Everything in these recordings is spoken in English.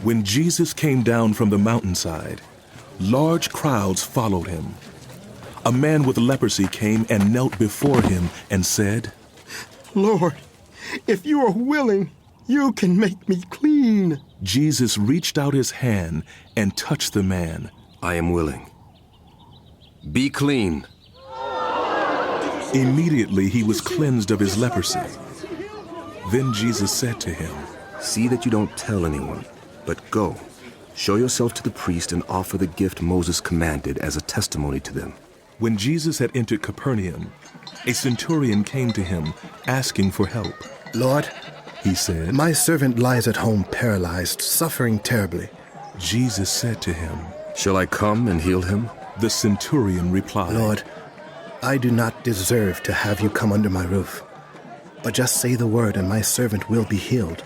When Jesus came down from the mountainside, large crowds followed him. A man with leprosy came and knelt before him and said, "Lord, if you are willing, you can make me clean." Jesus reached out his hand and touched the man. "I am willing. Be clean." Immediately he was cleansed of his leprosy. Then Jesus said to him, "See that you don't tell anyone, but go, show yourself to the priest and offer the gift Moses commanded as a testimony to them." When Jesus had entered Capernaum, a centurion came to him asking for help. "Lord," he said, "my servant lies at home paralyzed, suffering terribly." Jesus said to him, "Shall I come and heal him?" The centurion replied, "Lord, I do not deserve to have you come under my roof, but just say the word and my servant will be healed.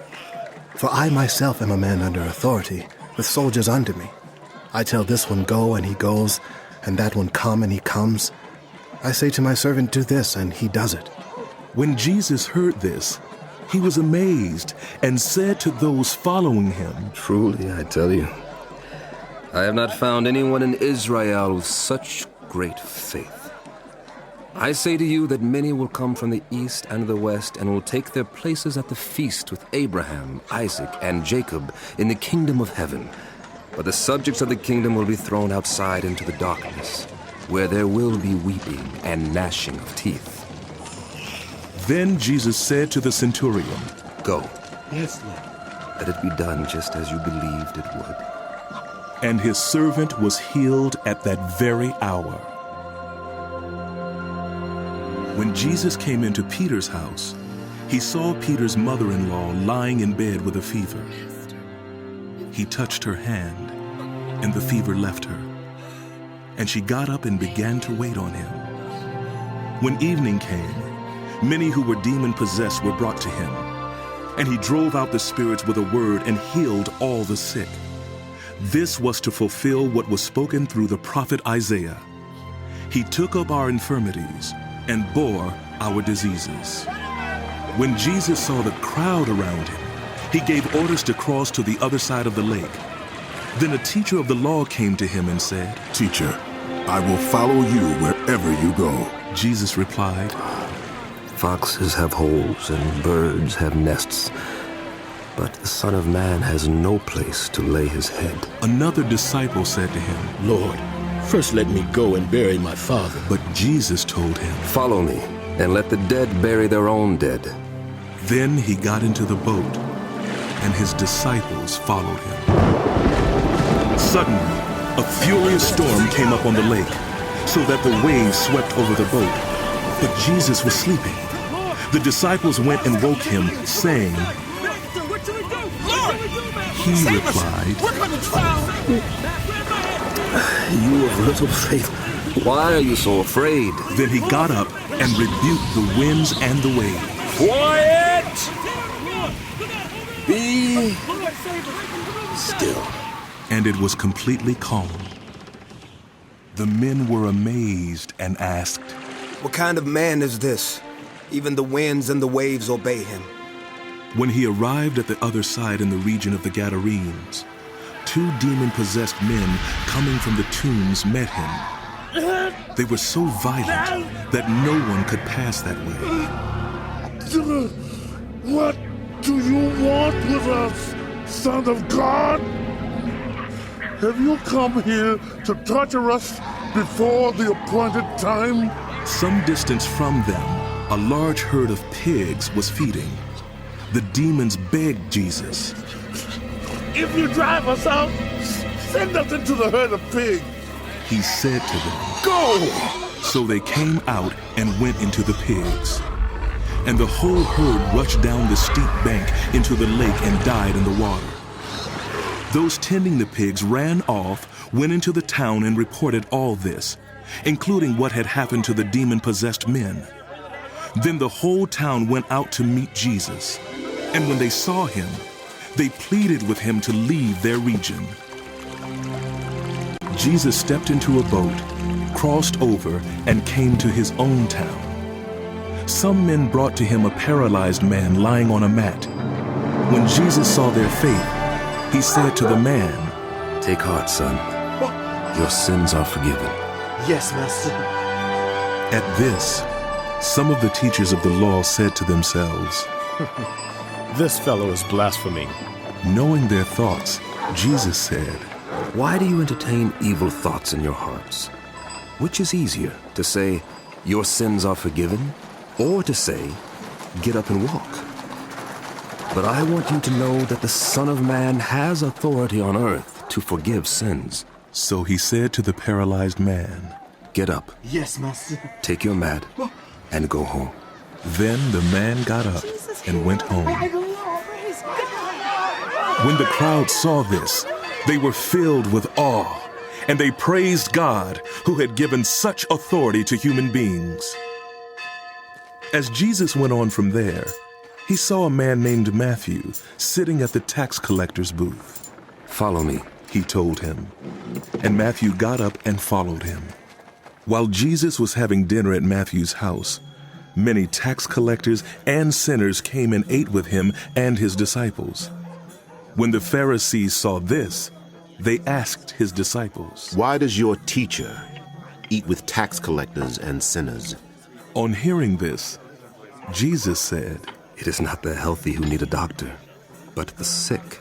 For I myself am a man under authority, with soldiers under me. I tell this one, go, and he goes, and that one, come, and he comes. I say to my servant, do this, and he does it." When Jesus heard this, he was amazed and said to those following him, "Truly, I tell you, I have not found anyone in Israel with such great faith. I say to you that many will come from the east and the west and will take their places at the feast with Abraham, Isaac, and Jacob in the kingdom of heaven. But the subjects of the kingdom will be thrown outside into the darkness, where there will be weeping and gnashing of teeth." Then Jesus said to the centurion, "Go. Yes, Lord." Let it be done just as you believed it would." And his servant was healed at that very hour. When Jesus came into Peter's house, he saw Peter's mother-in-law lying in bed with a fever. He touched her hand, and the fever left her, and she got up and began to wait on him. When evening came, many who were demon-possessed were brought to him, and he drove out the spirits with a word and healed all the sick. This was to fulfill what was spoken through the prophet Isaiah. He took up our infirmities and bore our diseases. When Jesus saw the crowd around him, he gave orders to cross to the other side of the lake. Then a teacher of the law came to him and said, "Teacher, I will follow you wherever you go." Jesus replied, "Foxes have holes and birds have nests, but the Son of Man has no place to lay his head." Another disciple said to him, "Lord, first let me go and bury my father." But Jesus told him, "Follow me, and let the dead bury their own dead." Then he got into the boat, and his disciples followed him. Suddenly, a furious storm came up on the lake, so that the waves swept over the boat. But Jesus was sleeping. The disciples went and woke him, saying, He replied, We're gonna drown! "You of little faith, why are you so afraid?" Then he got up and rebuked the winds and the waves. "Quiet! Be still." And it was completely calm. The men were amazed and asked, "What kind of man is this? Even the winds and the waves obey him." When he arrived at the other side in the region of the Gadarenes, 2 demon-possessed men coming from the tombs met him. They were so violent that no one could pass that way. "What do you want with us, Son of God? Have you come here to torture us before the appointed time?" Some distance from them, a large herd of pigs was feeding. The demons begged Jesus, "If you drive us out, send us into the herd of pigs." He said to them, "Go!" So they came out and went into the pigs. And the whole herd rushed down the steep bank into the lake and died in the water. Those tending the pigs ran off, went into the town and reported all this, including what had happened to the demon-possessed men. Then the whole town went out to meet Jesus. And when they saw him, they pleaded with him to leave their region. Jesus stepped into a boat, crossed over, and came to his own town. Some men brought to him a paralyzed man lying on a mat. When Jesus saw their faith, he said to the man, Take heart, son. Your sins are forgiven. Yes, Master. At this, some of the teachers of the law said to themselves, This fellow is blaspheming. Knowing their thoughts, Jesus said, Why do you entertain evil thoughts in your hearts? Which is easier, to say, Your sins are forgiven, or to say, Get up and walk? But I want you to know that the Son of Man has authority on earth to forgive sins. So he said to the paralyzed man, Get up, Yes, Master. take your mat, and go home. Then the man got up and went home. When the crowd saw this, they were filled with awe, and they praised God who had given such authority to human beings. As Jesus went on from there, he saw a man named Matthew sitting at the tax collector's booth. Follow me. He told him, and Matthew got up and followed him. While Jesus was having dinner at Matthew's house, many tax collectors and sinners came and ate with him and his disciples. When the Pharisees saw this, they asked his disciples, Why does your teacher eat with tax collectors and sinners? On hearing this, Jesus said, It is not the healthy who need a doctor, but the sick.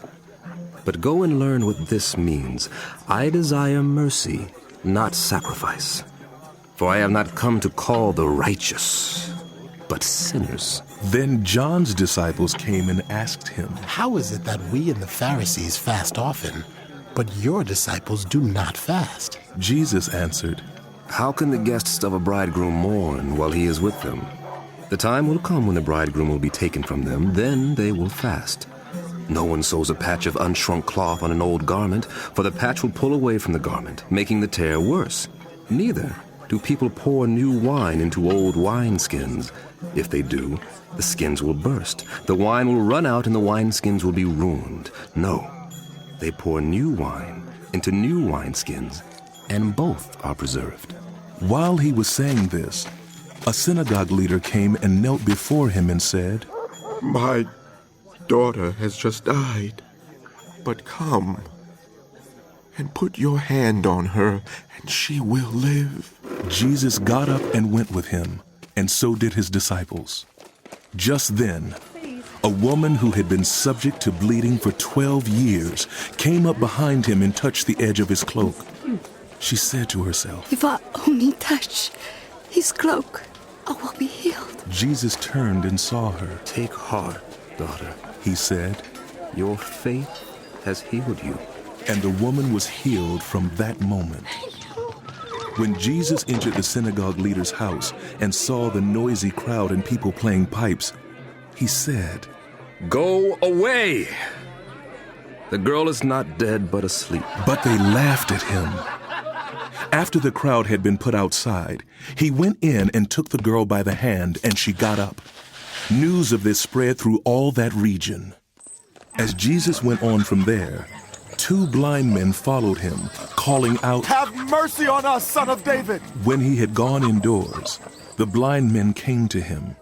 But go and learn what this means. I desire mercy, not sacrifice. For I have not come to call the righteous, but sinners. Then John's disciples came and asked him, How is it that we and the Pharisees fast often, but your disciples do not fast? Jesus answered, How can the guests of a bridegroom mourn while he is with them? The time will come when the bridegroom will be taken from them, then they will fast. No one sews a patch of unshrunk cloth on an old garment, for the patch will pull away from the garment, making the tear worse. Neither do people pour new wine into old wineskins. If they do, the skins will burst. The wine will run out and the wineskins will be ruined. No, they pour new wine into new wineskins, and both are preserved. While he was saying this, a synagogue leader came and knelt before him and said, My daughter has just died, but come and put your hand on her, and she will live. Jesus got up and went with him, and so did his disciples. Just then, a woman who had been subject to bleeding for 12 years came up behind him and touched the edge of his cloak. She said to herself, If I only touch his cloak, I will be healed. Jesus turned and saw her. Take heart, daughter, He said, your faith has healed you. and the woman was healed from that moment. When Jesus entered the synagogue leader's house and saw the noisy crowd and people playing pipes, he said, Go away! The girl is not dead, but asleep. But they laughed at him. After the crowd had been put outside, he went in and took the girl by the hand, and she got up. News of this spread through all that region. As Jesus went on from there, 2 blind men followed him, calling out, Have mercy on us, Son of David! When he had gone indoors, the blind men came to him,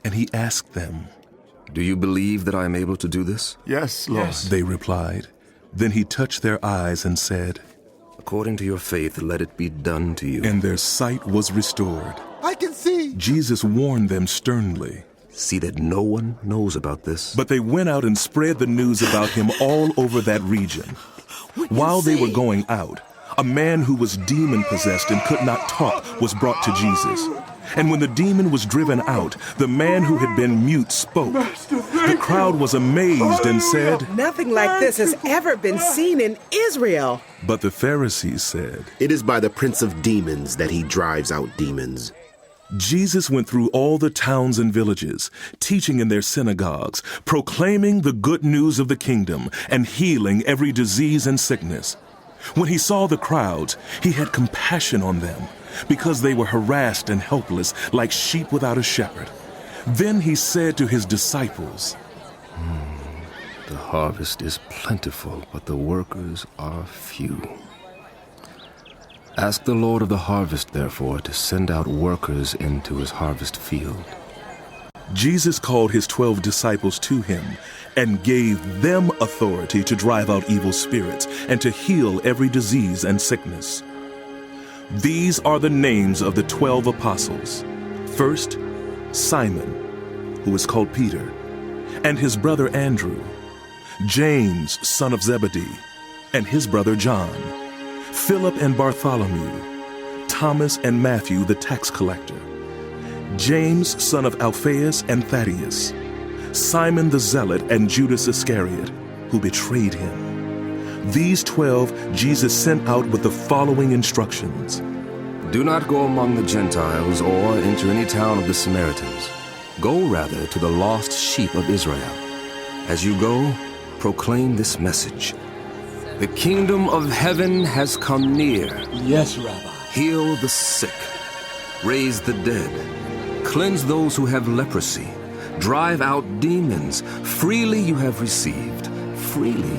and he asked them, Do you believe that I am able to do this? Yes, Lord. They replied. Then he touched their eyes and said, According to your faith, let it be done to you. and their sight was restored. I can see! Jesus warned them sternly. See that no one knows about this. But they went out and spread the news about him all over that region. While they were going out, a man who was demon-possessed and could not talk was brought to Jesus. And when the demon was driven out, the man who had been mute spoke. The crowd was amazed and said, Nothing like this has ever been seen in Israel. But the Pharisees said, It is by the prince of demons that he drives out demons. Jesus went through all the towns and villages, teaching in their synagogues, proclaiming the good news of the kingdom, and healing every disease and sickness. When he saw the crowds, he had compassion on them, because they were harassed and helpless, like sheep without a shepherd. Then he said to his disciples, The harvest is plentiful, but the workers are few. Ask the Lord of the harvest, therefore, to send out workers into his harvest field. Jesus called his 12 disciples to him and gave them authority to drive out evil spirits and to heal every disease and sickness. These are the names of the 12 apostles. First, Simon, who is called Peter, and his brother Andrew, James, son of Zebedee, and his brother John, Philip and Bartholomew, Thomas and Matthew the tax collector, James, son of Alphaeus and Thaddeus, Simon the Zealot and Judas Iscariot, who betrayed him. These 12 Jesus sent out with the following instructions. Do not go among the Gentiles or enter any town of the Samaritans. Go rather to the lost sheep of Israel. As you go, proclaim this message. The kingdom of heaven has come near. Yes, Rabbi. Heal the sick, raise the dead, cleanse those who have leprosy, drive out demons. Freely you have received, freely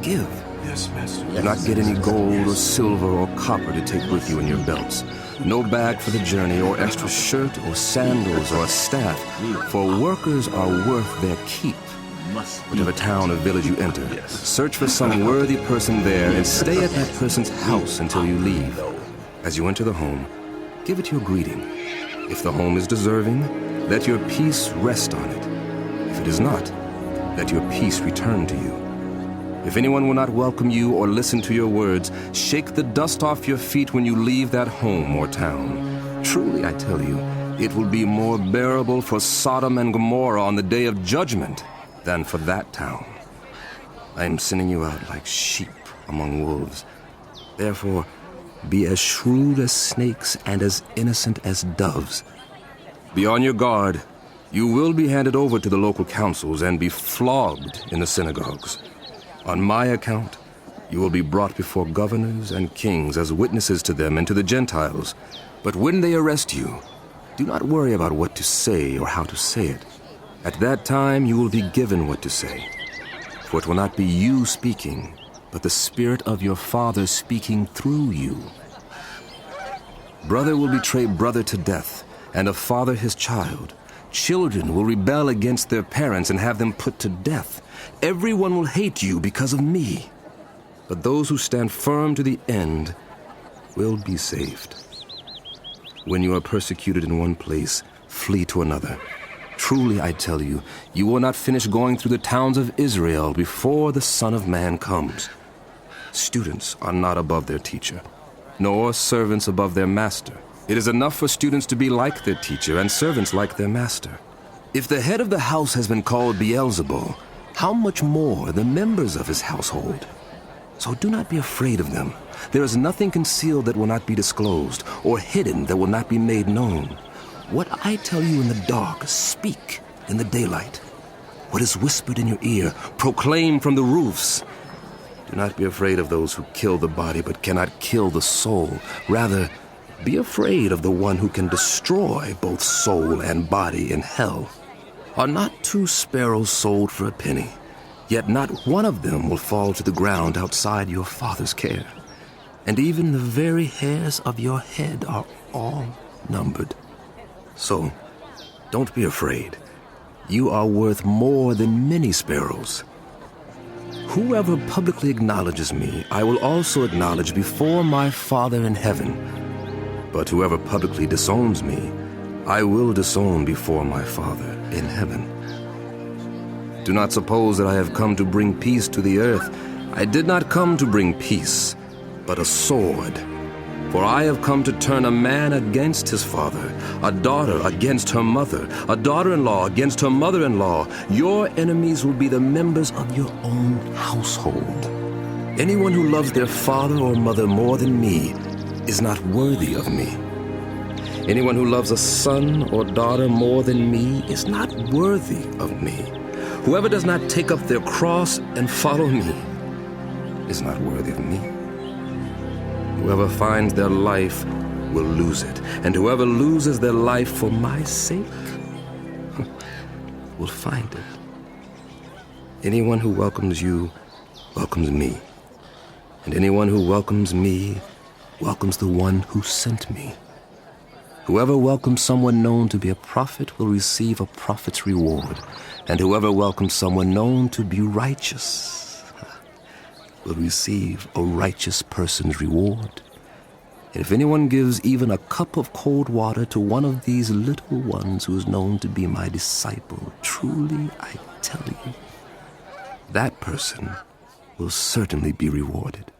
give. Yes, Master. Do not get any gold or silver or copper to take with you in your belts. No bag for the journey, or extra shirt or sandals or a staff, for workers are worth their keep. Whatever town or village you enter, search for some worthy person there and stay at that person's house until you leave. As you enter the home, give it your greeting. If the home is deserving, let your peace rest on it. If it is not, let your peace return to you. If anyone will not welcome you or listen to your words, shake the dust off your feet when you leave that home or town. Truly, I tell you, it will be more bearable for Sodom and Gomorrah on the day of judgment than for that town. I am sending you out like sheep among wolves. Therefore, be as shrewd as snakes and as innocent as doves. Be on your guard. You will be handed over to the local councils and be flogged in the synagogues. On my account, you will be brought before governors and kings as witnesses to them and to the Gentiles. But when they arrest you, do not worry about what to say or how to say it. At that time you will be given what to say. For it will not be you speaking, but the Spirit of your Father speaking through you. Brother will betray brother to death, and a father his child. Children will rebel against their parents and have them put to death. Everyone will hate you because of me. But those who stand firm to the end will be saved. When you are persecuted in one place, flee to another. Truly, I tell you, you will not finish going through the towns of Israel before the Son of Man comes. Students are not above their teacher, nor servants above their master. It is enough for students to be like their teacher and servants like their master. If the head of the house has been called Beelzebul, how much more the members of his household? So do not be afraid of them. There is nothing concealed that will not be disclosed, or hidden that will not be made known. What I tell you in the dark, speak in the daylight. What is whispered in your ear, proclaim from the roofs. Do not be afraid of those who kill the body but cannot kill the soul. Rather, be afraid of the one who can destroy both soul and body in hell. Are not 2 sparrows sold for a penny? Yet not one of them will fall to the ground outside your Father's care. And even the very hairs of your head are all numbered. So, don't be afraid. You are worth more than many sparrows. Whoever publicly acknowledges me, I will also acknowledge before my Father in heaven. But whoever publicly disowns me, I will disown before my Father in heaven. Do not suppose that I have come to bring peace to the earth. I did not come to bring peace, but a sword. For I have come to turn a man against his father, a daughter against her mother, a daughter-in-law against her mother-in-law. Your enemies will be the members of your own household. Anyone who loves their father or mother more than me is not worthy of me. Anyone who loves a son or daughter more than me is not worthy of me. Whoever does not take up their cross and follow me is not worthy of me. Whoever finds their life will lose it, and whoever loses their life for my sake will find it. Anyone who welcomes you welcomes me, and anyone who welcomes me welcomes the one who sent me. Whoever welcomes someone known to be a prophet will receive a prophet's reward, and whoever welcomes someone known to be righteous will receive a righteous person's reward. And if anyone gives even a cup of cold water to one of these little ones who is known to be my disciple, truly I tell you, that person will certainly be rewarded.